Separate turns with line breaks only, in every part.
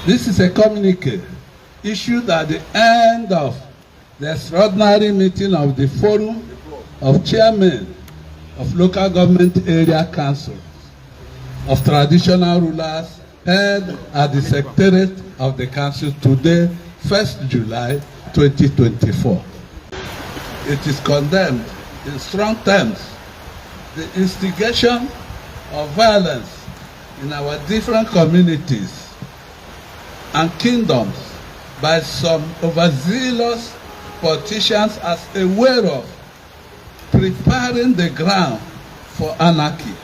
This is a communique issued at the end of the extraordinary meeting of the Forum of Chairmen of Local Government Area Councils of Traditional Rulers held at the Secretariat of the Council today, 1st July 2024. It is condemned in strong terms the instigation of violence in our different communities and kingdoms by some overzealous politicians as a way of preparing the ground for anarchy,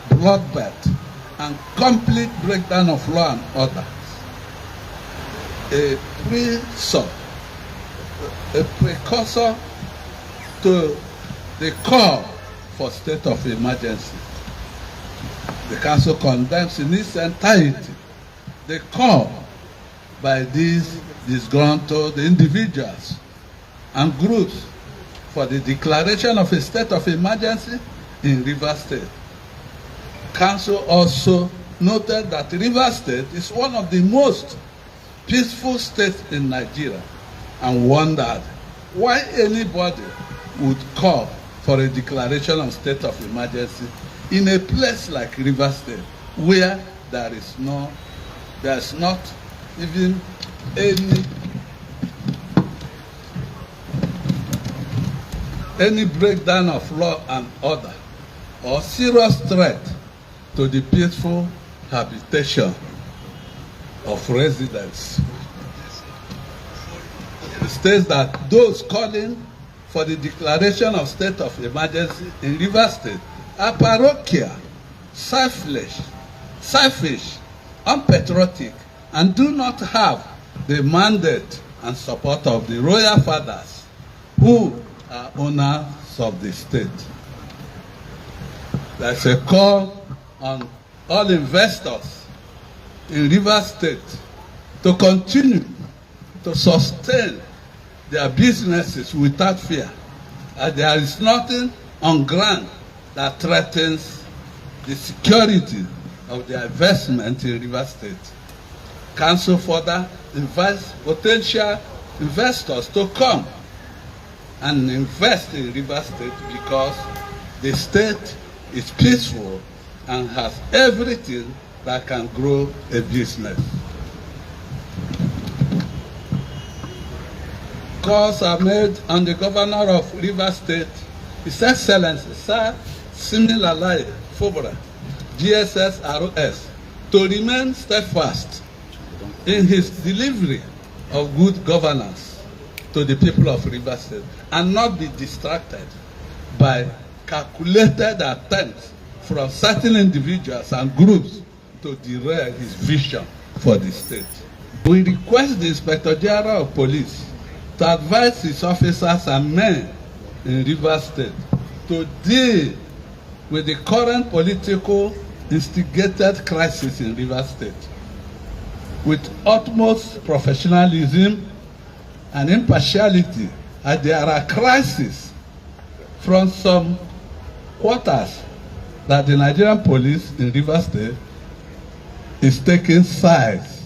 bloodbath, and complete breakdown of law and order. A precursor to the call for state of emergency. The Council condemns in its entirety the call by these disgruntled individuals and groups for the declaration of a state of emergency in Rivers State. Council also noted that Rivers State is one of the most peaceful states in Nigeria and wondered why anybody would call for a declaration of state of emergency in a place like Rivers State where there is not even any breakdown of law and order or serious threat to the peaceful habitation of residents. It states that those calling for the declaration of state of emergency in Rivers State are parochial, selfish, unpatriotic, and do not have the mandate and support of the royal fathers who are owners of the state. There's a call on all investors in Rivers State to continue to sustain their businesses without fear, as there is nothing on ground that threatens the security of their investment in Rivers State. Council further invites potential investors to come and invest in Rivers State because the state is peaceful and has everything that can grow a business. Calls are made on the governor of Rivers State, His Excellency Sir Siminalayi Fubara, GSS-ROS, to remain steadfast in his delivery of good governance to the people of Rivers State and not be distracted by calculated attempts from certain individuals and groups to derail his vision for the state. We request the Inspector General of Police to advise his officers and men in Rivers State to deal with the current political instigated crisis in Rivers State with utmost professionalism and impartiality, as there are crises from some quarters that the Nigerian police in Rivers State is taking sides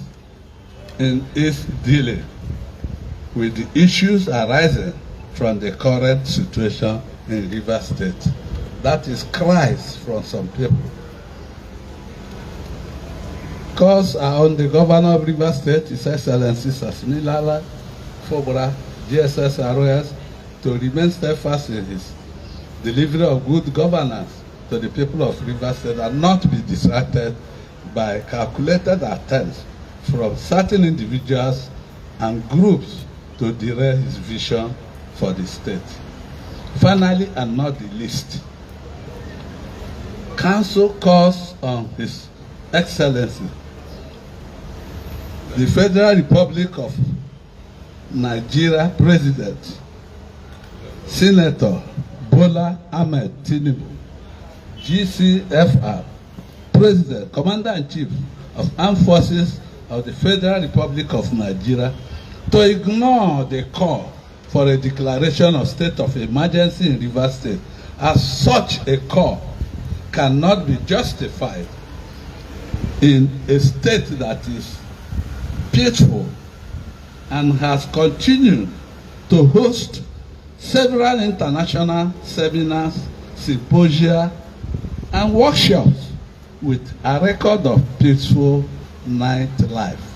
in its dealing with the issues arising from the current situation in Rivers State. That is cries from some people. Calls are on the governor of Rivers State, His Excellency Siminalayi Fubara, GSS-ROS, to remain steadfast in his delivery of good governance to the people of Rivers State and not be distracted by calculated attempts from certain individuals and groups to derail his vision for the state. Finally, and not the least, Council calls on His Excellency, the Federal Republic of Nigeria President, Senator Bola Ahmed Tinubu, GCFR, President, Commander-in-Chief of Armed Forces of the Federal Republic of Nigeria, to ignore the call for a declaration of state of emergency in Rivers State, as such a call cannot be justified in a state that is faithful and has continued to host several international seminars, symposia, and workshops with a record of peaceful nightlife.